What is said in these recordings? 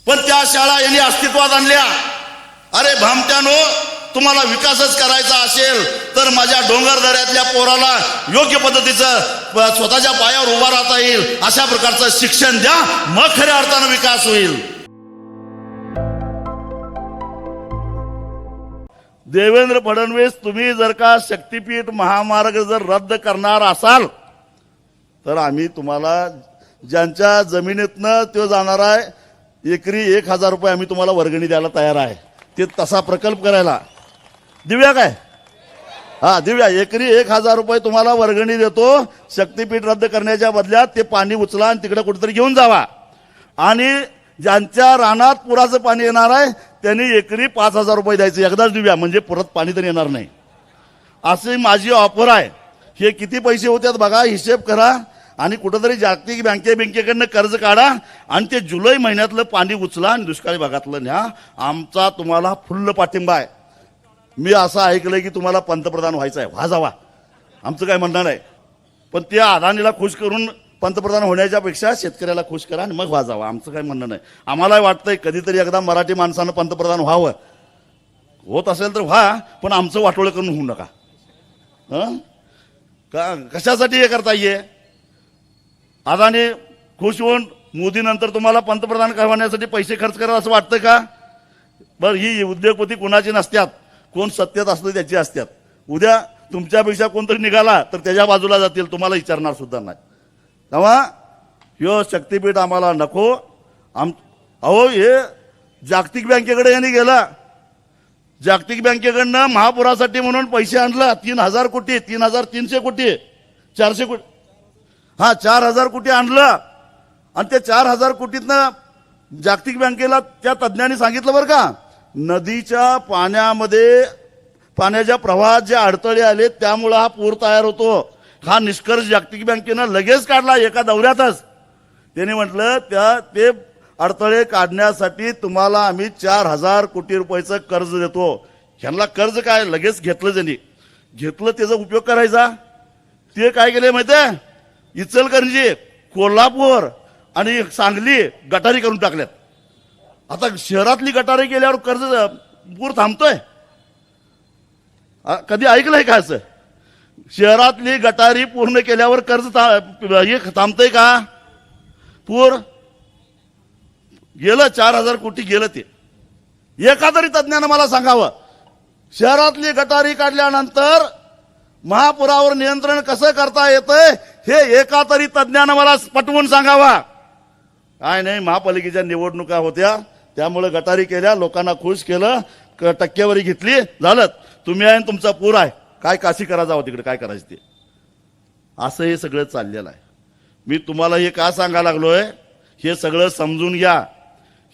पण त्या शाळा यांनी अस्तित्वात आणल्या। अरे भामट्यानो, तुम्हाला विकासच करायचा असेल तर माझ्या डोंगरदऱ्यातल्या पोराला योग्य पद्धतीचं स्वतःच्या पायावर उभा राहता येईल अशा प्रकारचं शिक्षण द्या, मग खऱ्या अर्थानं विकास होईल। देवेंद्र फडणवीस, तुम्ही जर का शक्तीपीठ महामार्ग जर रद्द करणार असाल तर आम्ही तुम्हाला ज्यांच्या जमिनीतनं तो जाणार आहे एकरी 1000 रुपये आम्ही तुम्हाला वर्गणी द्यायला तयार आहे। ते तसा प्रकल्प करायला दिव्या काय, हा दिव्या, एकरी 1000 रुपये तुम्हाला वर्गणी देतो। शक्तीपीठ रद्द करण्याच्या बदल्यात ते पाणी उचला आणि तिकडे कुठेतरी घेऊन जावा। आणि ज्यांच्या रानात पुराचं पाणी येणार आहे त्यांनी एकरी 5000 रुपये द्यायचे एकदाच दिव्या, म्हणजे परत पाणी तर येणार नाही। अशी माझी ऑफर आहे। हे किती पैसे होतात बघा, हिशेब करा आणि कुठेतरी जागतिक बँकेकडनं कर्ज काढा आणि ते जुलै महिन्यातलं पाणी उचला आणि दुष्काळी भागातलं न्या। आमचा तुम्हाला फुल्ल पाठिंबा आहे। मी असं ऐकलंय की तुम्हाला पंतप्रधान व्हायचं आहे, व्हा जावा, आमचं काय म्हणणं नाही। पण त्या अदानीला खुश करून पंतप्रधान होण्याच्या पेक्षा शेतकऱ्याला खुश करा आणि मग व्हा जावा, आमचं काय म्हणणं नाही। आम्हाला वाटतंय कधीतरी एकदा मराठी माणसानं पंतप्रधान व्हावं, होत असेल तर व्हा, पण आमचं वाटोळं करून होऊ नका। का कशासाठी हे करता ये? अदानी खुश होऊन मोदी नंतर तुम्हाला पंतप्रधान करण्यासाठी पैसे खर्च करा असं वाटतं का? बरं, ही उद्योगपती कोणाची नसतात, कोण सत्तेत असतं त्याची असतात। उद्या तुमच्यापेक्षा कोणतरी निघाला तर त्याच्या बाजूला जातील, तुम्हाला विचारणार सुद्धा नाही। तेव्हा ह्यो शक्तीपीठ आम्हाला नको। अहो, हे जागतिक बँकेकडे यांनी गेला, जागतिक बँकेकडनं महापुरासाठी म्हणून पैसे आणला 3000 कोटी, 3300 कोटी, 400 कोटी, हा 4000 कोटी आणलं। आणि त्या 4000 कोटीतनं जागतिक बँकेला त्या तज्ज्ञांनी सांगितलं बरं का, नदीच्या पाण्यामध्ये पाण्याच्या प्रवाहात जे अडथळे आले त्यामुळे हा पूर तयार होतो। हा निष्कर्ष जागतिक बँकेनं लगेच काढला एका दौऱ्यातच। त्यांनी म्हटलं ते अडथळे काढण्यासाठी तुम्हाला आम्ही 4000 कोटी रुपयाचं कर्ज देतो। ह्यांना कर्ज काय लगेच घेतलं, त्यांनी घेतलं, त्याचा उपयोग करायचा। ते काय केले माहितीये, इचलकरंजी, कोल्हापूर आणि सांगली गटारी करून टाकल्यात। आता शहरातली गटारी केल्यावर कर्ज पूर थांबतोय? कधी ऐकलंय का असं? शहरातली गटारी पूर्ण केल्यावर कर्ज थांबतंय का? पूर गेलं, 4000 कोटी गेलं। ते एका तरी तज्ञानं मला सांगावं, शहरातली गटारी काढल्यानंतर महापुरावर नियंत्रण कसं करता येतंय हे एका तरी तज्ञानं मला पटवून सांगावा। काय नाही, महापालिकेच्या निवडणुका होत्या त्यामुळे गटारी केल्या, लोकांना खुश केलं, टक्केवारी घेतली, झालं। तुम्ही आहे तुमचा पूर आहे, काय काशी करा जावं तिकडे, काय करायचं ते। असं हे सगळं चाललेलं आहे। मी तुम्हाला हे का सांगायला लागलोय, हे सगळं समजून घ्या।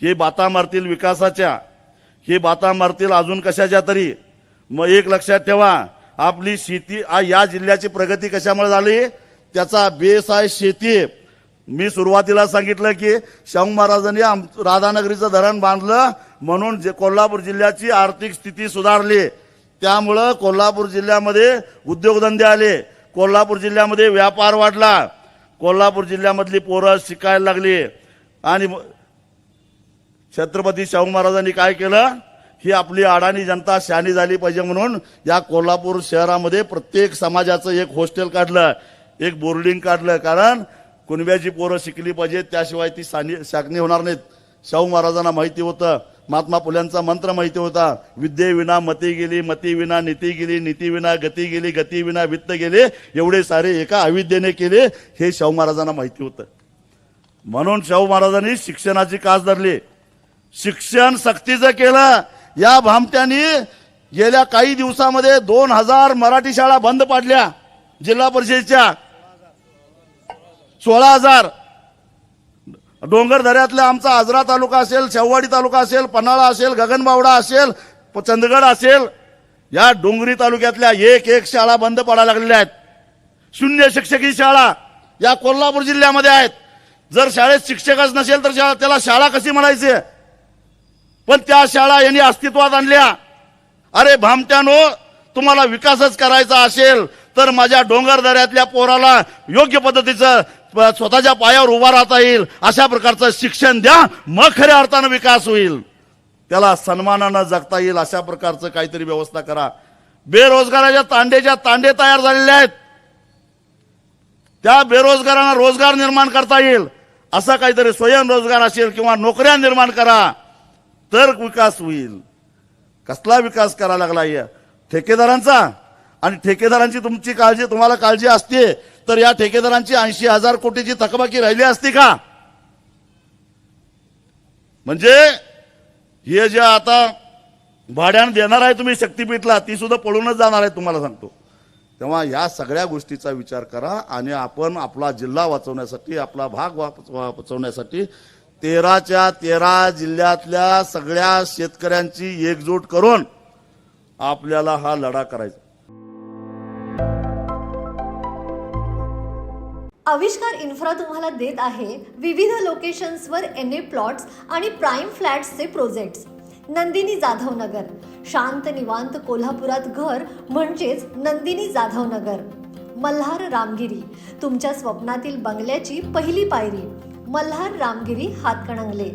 हे बाता मारतील विकासाच्या, हे बाता मारतील अजून कशाच्या तरी। मग एक लक्षात ठेवा, आपली शेती, या जिल्ह्याची प्रगती कशामुळे झाली, त्याचा बेस आहे शेती। मी सुरुवातीला सांगितलं की शाहू महाराजांनी राधानगरीचं धरण बांधलं म्हणून कोल्हापूर जिल्ह्याची आर्थिक स्थिती सुधारली, त्यामुळं कोल्हापूर जिल्ह्यामध्ये उद्योगधंदे आले, कोल्हापूर जिल्ह्यामध्ये व्यापार वाढला, कोल्हापूर जिल्ह्यामधली पोरं शिकायला लागली। आणि छत्रपती शाहू महाराजांनी काय केलं, ही आपली अडाणी जनता शहाणी झाली पाहिजे म्हणून या कोल्हापूर शहरामध्ये प्रत्येक समाजाचं एक हॉस्टेल काढलं, एक बोर्डिंग काढलं। कारण कुणब्याची पोरं शिकली पाहिजे, त्याशिवाय ती शाकणी होणार नाहीत। शाहू महाराजांना माहिती होतं, महात्मा फुल्यांचा मंत्र माहिती होता, विद्येविना मती गेली, मती विना नीती गेली, नीती विना गती गेली, गती विना वित्त गेले, एवढे सारे एका अविद्येने केले, हे शाहू महाराजांना माहिती होतं। म्हणून शाहू महाराजांनी शिक्षणाची कास धरली, शिक्षण सक्तीचं केलं। या भामट्यांनी गेल्या काही दिवसामध्ये 2000 मराठी शाळा बंद पाडल्या, जिल्हा परिषदेच्या 16000। डोंगरदऱ्यातला आमचा आजरा तालुका असेल, शेववाडी तालुका असेल, पन्हाळा असेल, गगनबावडा असेल, चंदगड असेल, या डोंगरी तालुक्यातल्या एक शाळा बंद पडायला लागलेल्या आहेत। शून्य शिक्षकी शाळा या कोल्हापूर जिल्ह्यामध्ये आहेत। जर शाळेत शिक्षकच नसेल तर त्याला शाळा कशी म्हणायची? पण त्या शाळा यांनी अस्तित्वात आणल्या। अरे भामट्यानो, तुम्हाला विकासच करायचा असेल तर माझ्या डोंगरदऱ्यातल्या पोराला योग्य पद्धतीचं स्वतःच्या पायावर उभा राहता येईल अशा प्रकारचं शिक्षण द्या, मग खऱ्या अर्थानं विकास होईल. त्याला सन्मानानं जगता येईल अशा प्रकारचं काहीतरी व्यवस्था करा. बेरोजगाराच्या तांडे तयार झालेले आहेत. त्या बेरोजगारांना रोजगार निर्माण करता येईल असा काहीतरी स्वयंरोजगार असेल किंवा नोकऱ्या निर्माण करा, तर विकास होईल. कसला विकास करायला लागला ठेकेदारांचा? आणि ठेकेदारांची तुम्हाला काळजी असते तर या ठेकेदारांची 80,000 कोटीची थकबाकी राहिली असती का? म्हणजे हे जे आता भाड्यानं देणार आहे तुम्ही शक्तीपीठला, ती सुद्धा पळूनच जाणार आहे तुम्हाला सांगतो. तेव्हा या सगळ्या गोष्टीचा विचार करा आणि आपण आपला जिल्हा वाचवण्यासाठी, आपला भाग वाचवण्यासाठी 13च्या 13 जिल्ह्यातल्या सगळ्या शेतकऱ्यांची एकजूट करून आपल्याला हा लढा करायचा. आविष्कार इन्फ्रा तुम्हाला देत आहे विविध लोकेशन्सवर NA प्लॉट्स आणि प्राईम फ्लॅट्सचे प्रोजेक्ट्स. नंदिनी जाधव नगर, शांत निवांत कोल्हापुरात घर म्हणजेच नंदिनी जाधव नगर. मल्हार रामगिरी, तुमच्या स्वप्नातील बंगल्याची पहिली पायरी. मल्हार रामगिरी हातकणंगले.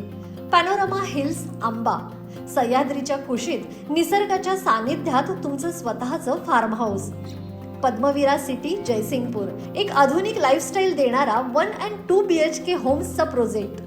पॅनोरमा हिल्स आंबा, सह्याद्रीच्या कुशीत निसर्गाच्या सानिध्यात तुमचं स्वतःचं farm house. Padmaveera city Jaysingpur, एक आधुनिक लाईफस्टाईल देणारा 1 and 2 BHK होम्सचा प्रोजेक्ट.